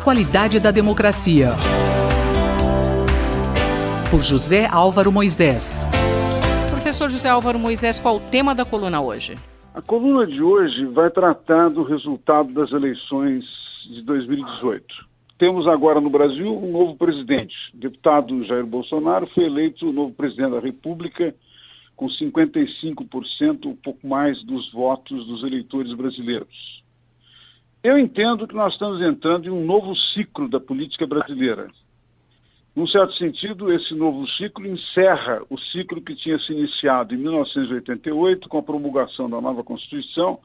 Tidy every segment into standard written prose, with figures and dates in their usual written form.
qualidade da democracia. Por José Álvaro Moisés. Professor José Álvaro Moisés, qual o tema da coluna hoje? A coluna de hoje vai tratar do resultado das eleições de 2018. Temos agora no Brasil um novo presidente. O deputado Jair Bolsonaro foi eleito o novo presidente da República com 55%, um pouco mais dos votos dos eleitores brasileiros. Eu entendo que nós estamos entrando em um novo ciclo da política brasileira. Num certo sentido, esse novo ciclo encerra o ciclo que tinha se iniciado em 1988, com a promulgação da nova Constituição,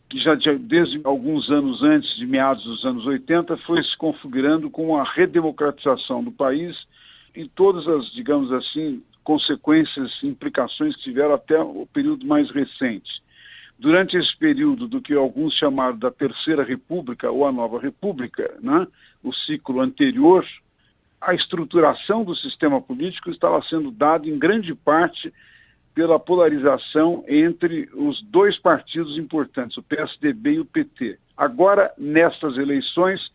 que já desde alguns anos antes, de meados dos anos 80, foi se configurando com a redemocratização do país e todas as, digamos assim, consequências, implicações que tiveram até o período mais recente. Durante esse período do que alguns chamaram da Terceira República ou a Nova República, né, o ciclo anterior, a estruturação do sistema político estava sendo dada em grande parte pela polarização entre os dois partidos importantes, o PSDB e o PT. Agora, nestas eleições,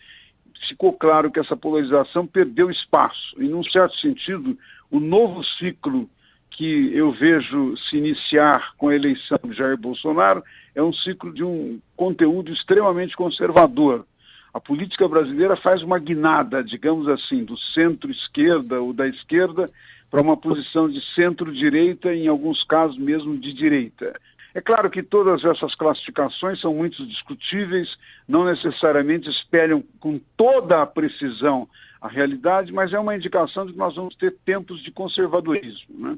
ficou claro que essa polarização perdeu espaço. E, num certo sentido, o novo ciclo que eu vejo se iniciar com a eleição de Jair Bolsonaro é um ciclo de um conteúdo extremamente conservador. A política brasileira faz uma guinada, digamos assim, do centro-esquerda ou da esquerda para uma posição de centro-direita, em alguns casos mesmo de direita. É claro que todas essas classificações são muito discutíveis, não necessariamente espelham com toda a precisão a realidade, mas é uma indicação de que nós vamos ter tempos de conservadorismo, né?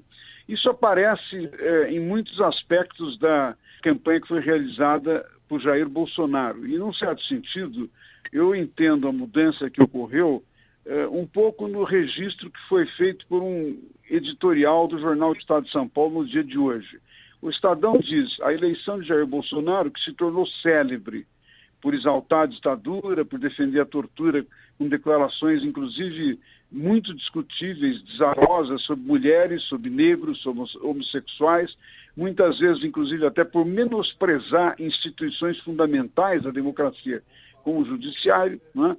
Isso aparece em muitos aspectos da campanha que foi realizada por Jair Bolsonaro. E, num certo sentido, eu entendo a mudança que ocorreu um pouco no registro que foi feito por um editorial do Jornal do Estado de São Paulo no dia de hoje. O Estadão diz: a eleição de Jair Bolsonaro, que se tornou célebre por exaltar a ditadura, por defender a tortura, com declarações, inclusive, muito discutíveis, desastrosas sobre mulheres, sobre negros, sobre homossexuais, muitas vezes, inclusive, até por menosprezar instituições fundamentais da democracia, como o judiciário, né?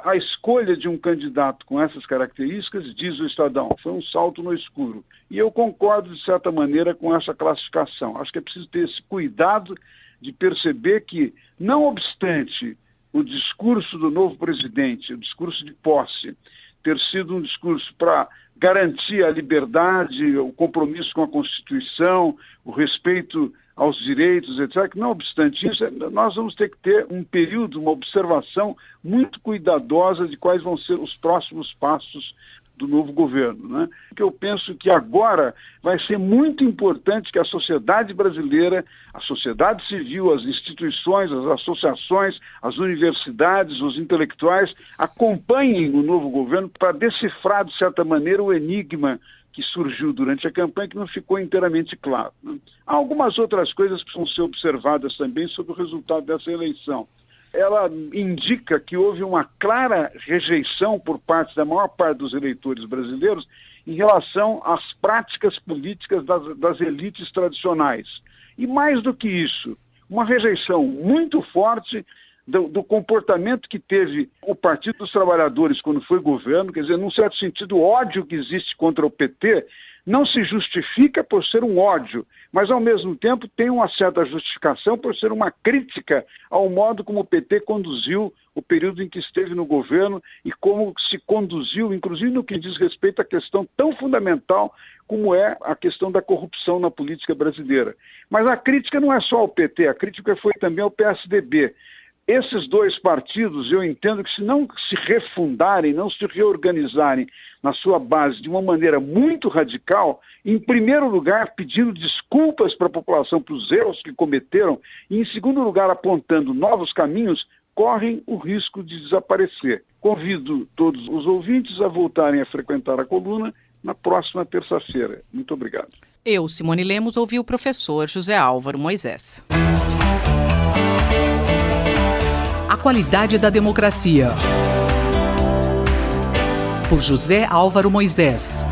A escolha de um candidato com essas características, diz o Estadão, foi um salto no escuro. E eu concordo, de certa maneira, com essa classificação. Acho que é preciso ter esse cuidado de perceber que, não obstante o discurso do novo presidente, o discurso de posse, ter sido um discurso para garantir a liberdade, o compromisso com a Constituição, o respeito aos direitos, etc., que não obstante isso, nós vamos ter que ter um período, uma observação muito cuidadosa de quais vão ser os próximos passos do novo governo, né? Porque eu penso que agora vai ser muito importante que a sociedade brasileira, a sociedade civil, as instituições, as associações, as universidades, os intelectuais acompanhem o novo governo para decifrar, de certa maneira, o enigma que surgiu durante a campanha, que não ficou inteiramente claro, né? Há algumas outras coisas que precisam ser observadas também sobre o resultado dessa eleição. Ela indica que houve uma clara rejeição por parte da maior parte dos eleitores brasileiros em relação às práticas políticas das elites tradicionais. E mais do que isso, uma rejeição muito forte do comportamento que teve o Partido dos Trabalhadores quando foi governo. Quer dizer, num certo sentido, o ódio que existe contra o PT não se justifica por ser um ódio, mas ao mesmo tempo tem uma certa justificação por ser uma crítica ao modo como o PT conduziu o período em que esteve no governo e como se conduziu, inclusive no que diz respeito à questão tão fundamental como é a questão da corrupção na política brasileira. Mas a crítica não é só ao PT, a crítica foi também ao PSDB. Esses dois partidos, eu entendo que se não se refundarem, não se reorganizarem na sua base de uma maneira muito radical, em primeiro lugar, pedindo desculpas para a população pelos erros que cometeram, e em segundo lugar, apontando novos caminhos, correm o risco de desaparecer. Convido todos os ouvintes a voltarem a frequentar a coluna na próxima terça-feira. Muito obrigado. Eu, Simone Lemos, ouvi o professor José Álvaro Moisés. A qualidade da democracia. Por José Álvaro Moisés.